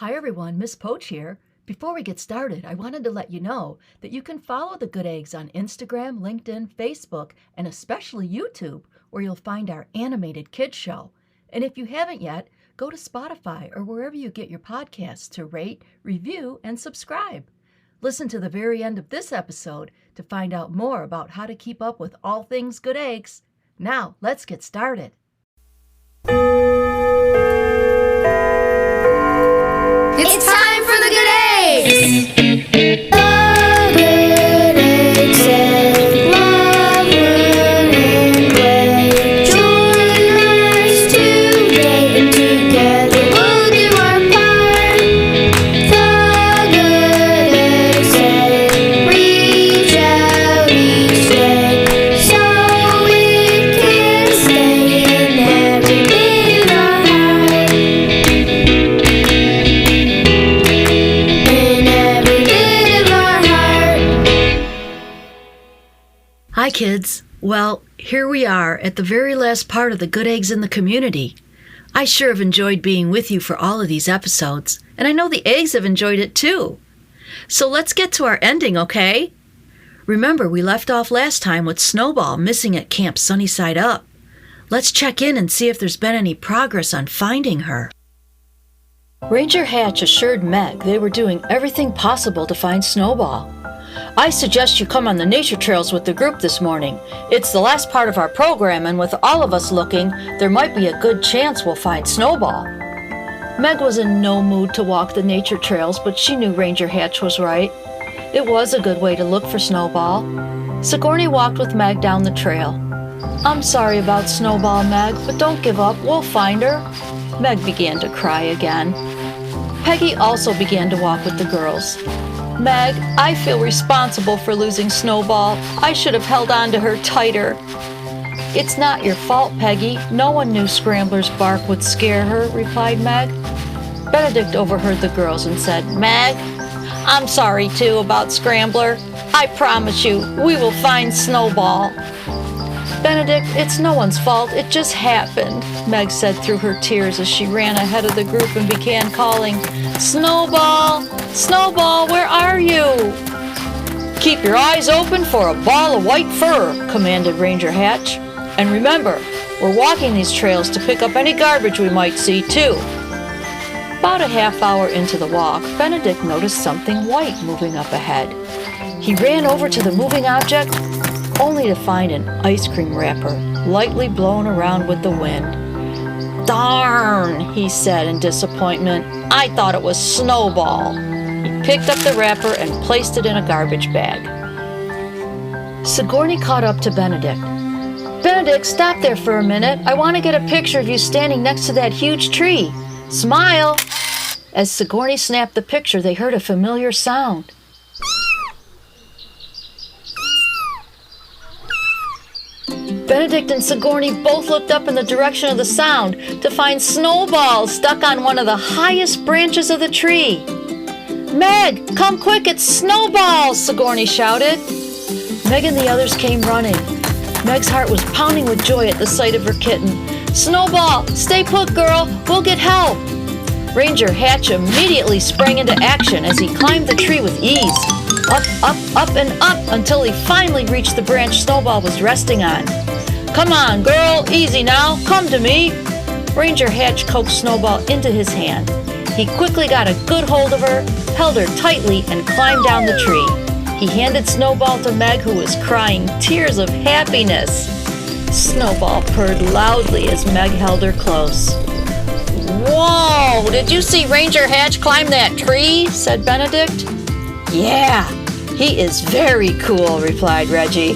Hi everyone, Miss Poach here. Before we get started, I wanted to let you know that you can follow the Good Eggs on Instagram, LinkedIn, Facebook, and especially YouTube, where you'll find our animated kids show. And if you haven't yet, go to Spotify or wherever you get your podcasts to rate, review, and subscribe. Listen to the very end of this episode to find out more about how to keep up with all things Good Eggs. Now, let's get started. It's time for the Good Eggs! Hi kids. Well, here we are at the very last part of the Good Eggs in the Community. I sure have enjoyed being with you for all of these episodes, and I know the eggs have enjoyed it too. So let's get to our ending, okay? Remember, we left off last time with Snowball missing at Camp Sunnyside Up. Let's check in and see if there's been any progress on finding her. Ranger Hatch assured Meg they were doing everything possible to find Snowball. I suggest you come on the nature trails with the group this morning. It's the last part of our program, and with all of us looking, there might be a good chance we'll find Snowball. Meg was in no mood to walk the nature trails, but she knew Ranger Hatch was right. It was a good way to look for Snowball. Sigourney walked with Meg down the trail. I'm sorry about Snowball, Meg, but don't give up. We'll find her. Meg began to cry again. Peggy also began to walk with the girls. Meg, I feel responsible for losing Snowball. I should have held on to her tighter. It's not your fault, Peggy. No one knew Scrambler's bark would scare her, replied Meg. Benedict overheard the girls and said, Meg, I'm sorry too about Scrambler. I promise you, we will find Snowball. Benedict, it's no one's fault. It just happened, Meg said through her tears as she ran ahead of the group and began calling, Snowball! Snowball, where are you? Keep your eyes open for a ball of white fur, commanded Ranger Hatch. And remember, we're walking these trails to pick up any garbage we might see, too. About a half hour into the walk, Benedict noticed something white moving up ahead. He ran over to the moving object, only to find an ice cream wrapper lightly blown around with the wind. Darn, he said in disappointment. I thought it was Snowball. He picked up the wrapper and placed it in a garbage bag. Sigourney caught up to Benedict. Benedict, stop there for a minute. I want to get a picture of you standing next to that huge tree. Smile. As Sigourney snapped the picture, they heard a familiar sound. Benedict and Sigourney both looked up in the direction of the sound to find Snowball stuck on one of the highest branches of the tree. Meg, come quick, it's Snowball, Sigourney shouted. Meg and the others came running. Meg's heart was pounding with joy at the sight of her kitten. Snowball, stay put, girl, we'll get help. Ranger Hatch immediately sprang into action as he climbed the tree with ease. Up, up, up, and up until he finally reached the branch Snowball was resting on. Come on, girl, easy now, come to me. Ranger Hatch coaxed Snowball into his hand. He quickly got a good hold of her, held her tightly, and climbed down the tree. He handed Snowball to Meg, who was crying tears of happiness. Snowball purred loudly as Meg held her close. Whoa, did you see Ranger Hatch climb that tree? Said Benedict. Yeah, he is very cool, replied Reggie.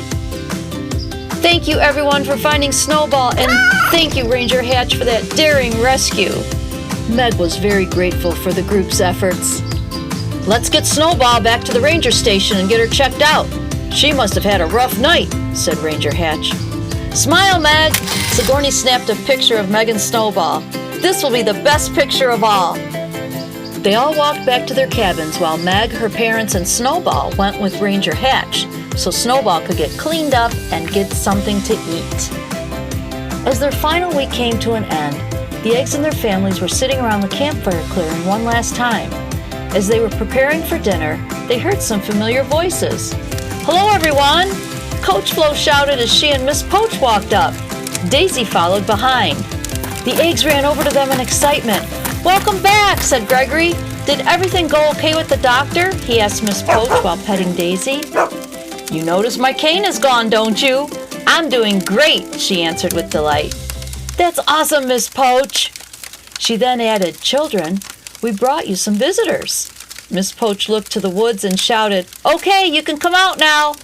Thank you everyone for finding Snowball, and thank you Ranger Hatch for that daring rescue. Meg was very grateful for the group's efforts. Let's get Snowball back to the ranger station and get her checked out. She must have had a rough night, said Ranger Hatch. Smile, Meg! Sigourney snapped a picture of Meg and Snowball. This will be the best picture of all. They all walked back to their cabins while Meg, her parents, and Snowball went with Ranger Hatch, so Snowball could get cleaned up and get something to eat. As their final week came to an end, The eggs and their families were sitting around the campfire clearing one last time. As they were preparing for dinner, they heard some familiar voices. "Hello, everyone!" Coach Flo shouted as she and Miss Poach walked up. Daisy followed behind. The eggs ran over to them in excitement. "Welcome back," said Gregory. "Did everything go okay with the doctor?" he asked Miss Poach while petting Daisy. "You notice my cane is gone, don't you?" "I'm doing great," she answered with delight. "That's awesome, Miss Poach." She then added, "Children, we brought you some visitors." Miss Poach looked to the woods and shouted, "Okay, you can come out now."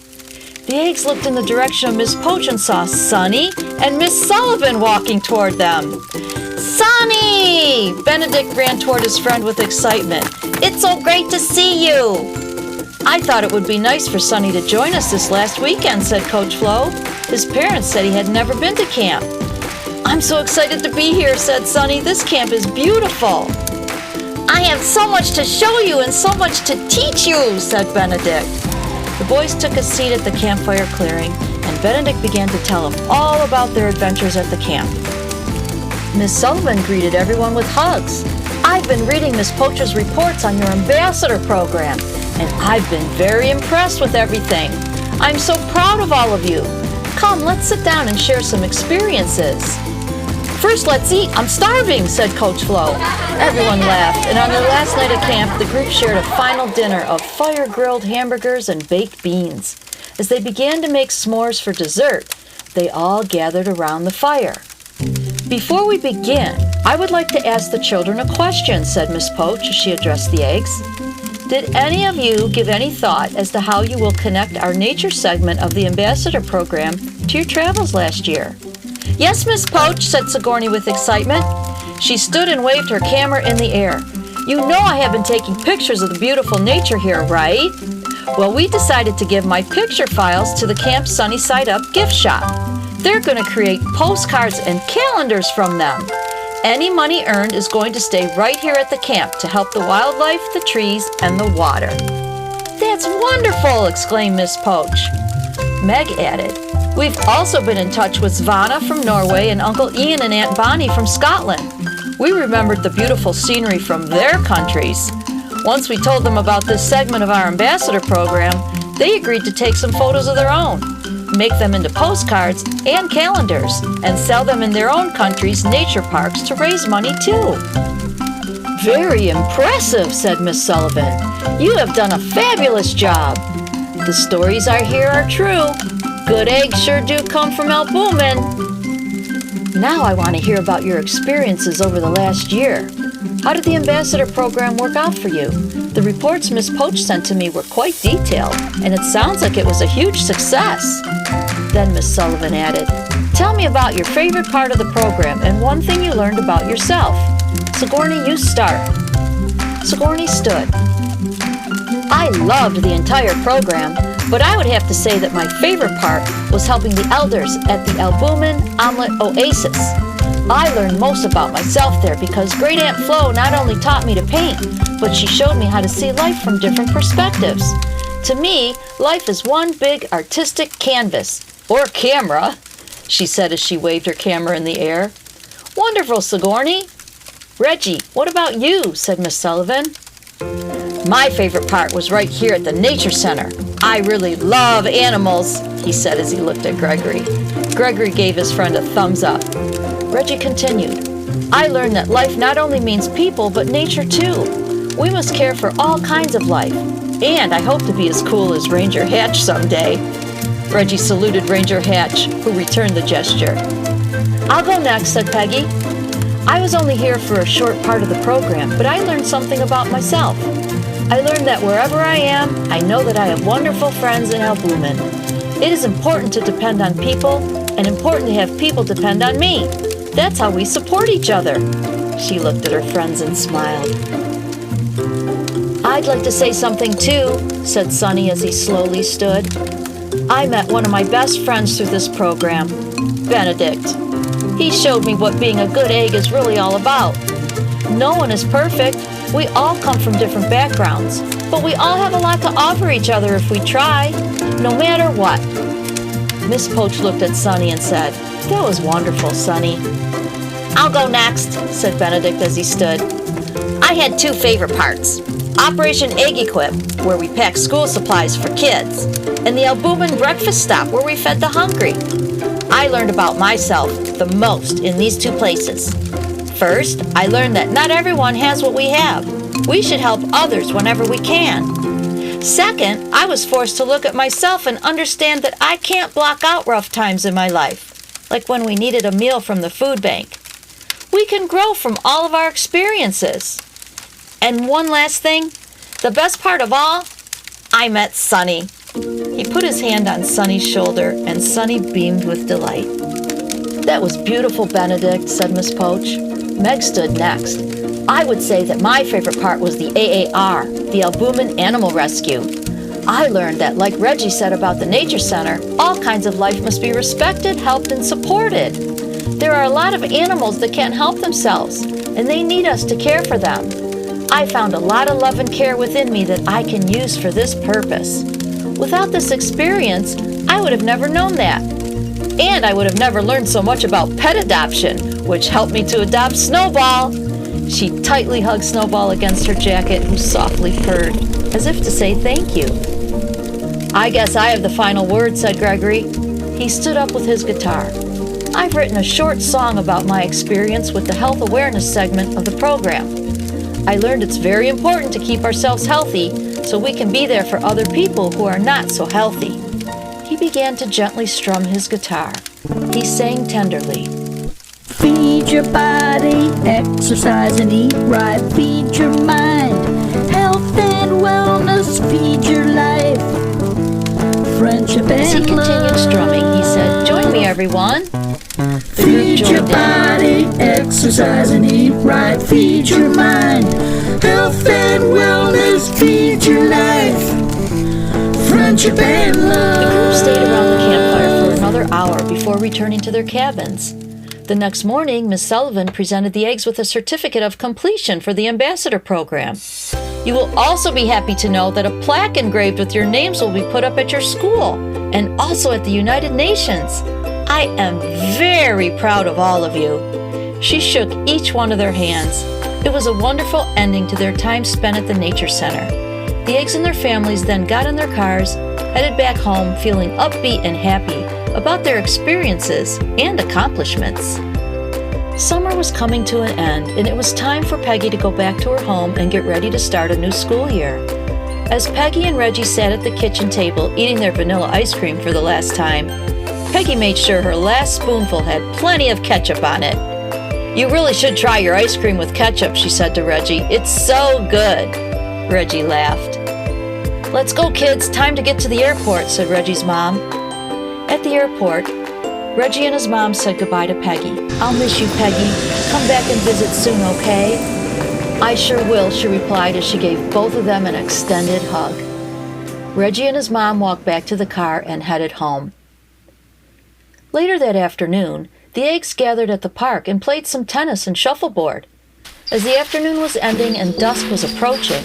The eggs looked in the direction of Miss Poach and saw Sunny and Miss Sullivan walking toward them. "Sunny!" Benedict ran toward his friend with excitement. "It's so great to see you!" "I thought it would be nice for Sunny to join us this last weekend," said Coach Flo. His parents said he had never been to camp. "I'm so excited to be here," said Sunny. "This camp is beautiful." "I have so much to show you and so much to teach you," said Benedict. The boys took a seat at the campfire clearing, and Benedict began to tell them all about their adventures at the camp. Miss Sullivan greeted everyone with hugs. "I've been reading Miss Poach's reports on your ambassador program, and I've been very impressed with everything. I'm so proud of all of you. Come, let's sit down and share some experiences." "First, let's eat. I'm starving," said Coach Flo. Everyone laughed, and on their last night at camp, the group shared a final dinner of fire-grilled hamburgers and baked beans. As they began to make s'mores for dessert, they all gathered around the fire. "Before we begin, I would like to ask the children a question," said Miss Poach as she addressed the eggs. "Did any of you give any thought as to how you will connect our nature segment of the ambassador program to your travels last year?" "Yes, Miss Poach," said Sigourney with excitement. She stood and waved her camera in the air. "You know I have been taking pictures of the beautiful nature here, right? Well, we decided to give my picture files to the Camp Sunnyside Up gift shop. They're going to create postcards and calendars from them. Any money earned is going to stay right here at the camp to help the wildlife, the trees, and the water." "That's wonderful!" exclaimed Miss Poach. Meg added, "We've also been in touch with Svana from Norway and Uncle Ian and Aunt Bonnie from Scotland. We remembered the beautiful scenery from their countries. Once we told them about this segment of our ambassador program, they agreed to take some photos of their own, make them into postcards and calendars, and sell them in their own country's nature parks to raise money too." "Very impressive," said Miss Sullivan. "You have done a fabulous job. The stories I hear are true. Good eggs sure do come from albumin." "Now I want to hear about your experiences over the last year. How did the ambassador program work out for you? The reports Miss Poach sent to me were quite detailed, and it sounds like it was a huge success." Then Miss Sullivan added, "Tell me about your favorite part of the program and one thing you learned about yourself. Sigourney, you start." Sigourney stood. "I loved the entire program, but I would have to say that my favorite part was helping the elders at the Albumin Omelet Oasis. I learned most about myself there because Great Aunt Flo not only taught me to paint, but she showed me how to see life from different perspectives. To me, life is one big artistic canvas, or camera," she said as she waved her camera in the air. "Wonderful, Sigourney." "Reggie, what about you?" said Miss Sullivan. "My favorite part was right here at the Nature Center. I really love animals," he said as he looked at Gregory. Gregory gave his friend a thumbs up. Reggie continued, "I learned that life not only means people, but nature too. We must care for all kinds of life, and I hope to be as cool as Ranger Hatch someday." Reggie saluted Ranger Hatch, who returned the gesture. "I'll go next," said Peggy. "I was only here for a short part of the program, but I learned something about myself. I learned that wherever I am, I know that I have wonderful friends in Albumin. It is important to depend on people, and important to have people depend on me. That's how we support each other." She looked at her friends and smiled. "I'd like to say something too," said Sunny as he slowly stood. "I met one of my best friends through this program, Benedict. He showed me what being a good egg is really all about. No one is perfect. We all come from different backgrounds, but we all have a lot to offer each other if we try, no matter what." Miss Poach looked at Sunny and said, "That was wonderful, Sunny." I'll go next, said Benedict as he stood. I had two favorite parts. Operation Egg Equip, where we packed school supplies for kids, and the Albumin breakfast stop where we fed the hungry. I learned about myself the most in these two places. First, I learned that not everyone has what we have. We should help others whenever we can. Second, I was forced to look at myself and understand that I can't block out rough times in my life, like when we needed a meal from the food bank. We can grow from all of our experiences. And one last thing, the best part of all, I met Sunny. He put his hand on Sunny's shoulder, and Sunny beamed with delight. That was beautiful, Benedict, said Miss Poach. Meg stood next. I would say that my favorite part was the AAR, the Albumin Animal Rescue. I learned that, like Reggie said about the Nature Center, all kinds of life must be respected, helped, and supported. There are a lot of animals that can't help themselves, and they need us to care for them. I found a lot of love and care within me that I can use for this purpose. Without this experience, I would have never known that. And I would have never learned so much about pet adoption, which helped me to adopt Snowball. She tightly hugged Snowball against her jacket, who softly purred, as if to say thank you. I guess I have the final word, said Gregory. He stood up with his guitar. I've written a short song about my experience with the health awareness segment of the program. I learned it's very important to keep ourselves healthy so we can be there for other people who are not so healthy. He began to gently strum his guitar. He sang tenderly. Feed your body, exercise and eat right. Feed your mind, health and wellness. Feed your life, friendship and love. As he continued strumming, he said, "Join me, everyone." Feed your body, exercise and eat right. Feed your mind, health and wellness. Feed your life, friendship and love. The group stayed around the campfire for another hour before returning to their cabins. The next morning, Miss Sullivan presented the eggs with a certificate of completion for the ambassador program. You will also be happy to know that a plaque engraved with your names will be put up at your school and also at the United Nations. I am very proud of all of you. She shook each one of their hands. It was a wonderful ending to their time spent at the Nature Center. The eggs and their families then got in their cars, headed back home feeling upbeat and happy about their experiences and accomplishments. Summer was coming to an end, and it was time for Peggy to go back to her home and get ready to start a new school year. As Peggy and Reggie sat at the kitchen table eating their vanilla ice cream for the last time, Peggy made sure her last spoonful had plenty of ketchup on it. "You really should try your ice cream with ketchup," she said to Reggie. "It's so good." Reggie laughed. "Let's go, kids. Time to get to the airport," said Reggie's mom. At the airport, Reggie and his mom said goodbye to Peggy. "I'll miss you, Peggy. Come back and visit soon, okay?" "I sure will," she replied as she gave both of them an extended hug. Reggie and his mom walked back to the car and headed home. Later that afternoon, the eggs gathered at the park and played some tennis and shuffleboard. As the afternoon was ending and dusk was approaching,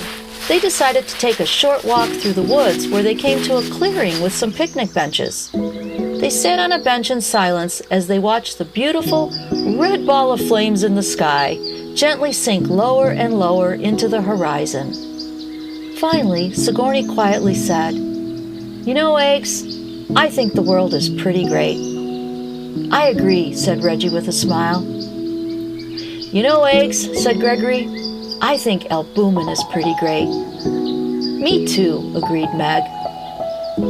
they decided to take a short walk through the woods where they came to a clearing with some picnic benches. They sat on a bench in silence as they watched the beautiful red ball of flames in the sky gently sink lower and lower into the horizon. Finally, Sigourney quietly said, "You know, Eggs, I think the world is pretty great." "I agree," said Reggie with a smile. "You know, Eggs," said Gregory, "I think Albumin is pretty great." "Me too," agreed Meg.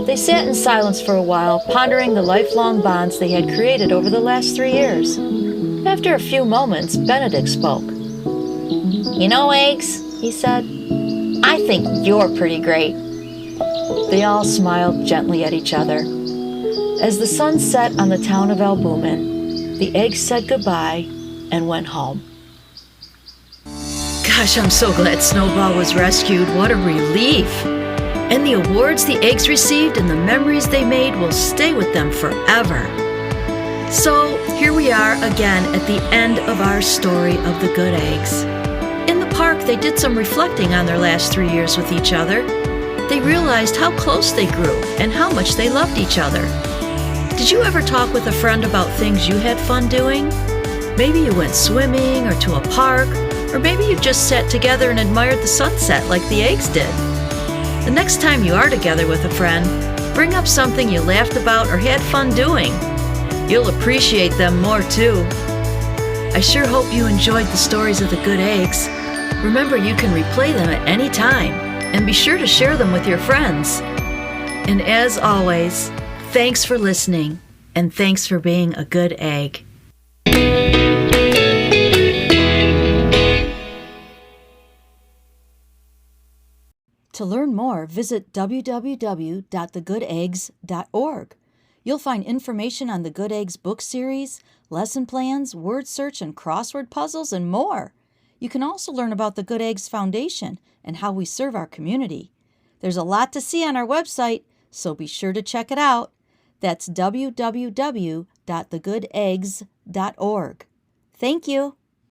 They sat in silence for a while, pondering the lifelong bonds they had created over the last 3 years. After a few moments, Benedict spoke. "You know, Eggs," he said, "I think you're pretty great." They all smiled gently at each other. As the sun set on the town of Albumin, the eggs said goodbye and went home. Gosh, I'm so glad Snowball was rescued. What a relief. And the awards the eggs received and the memories they made will stay with them forever. So here we are again at the end of our story of the good eggs. In the park, they did some reflecting on their last 3 years with each other. They realized how close they grew and how much they loved each other. Did you ever talk with a friend about things you had fun doing? Maybe you went swimming or to a park, or maybe you just sat together and admired the sunset like the eggs did. The next time you are together with a friend, bring up something you laughed about or had fun doing. You'll appreciate them more too. I sure hope you enjoyed the stories of the good eggs. Remember, you can replay them at any time, and be sure to share them with your friends. And as always, thanks for listening, and thanks for being a good egg. To learn more, visit www.thegooteggs.org. You'll find information on the Good Eggs book series, lesson plans, word search and crossword puzzles, and more. You can also learn about the Good Eggs Foundation and how we serve our community. There's a lot to see on our website, so be sure to check it out. That's www.thegooteggs.org. Thank you.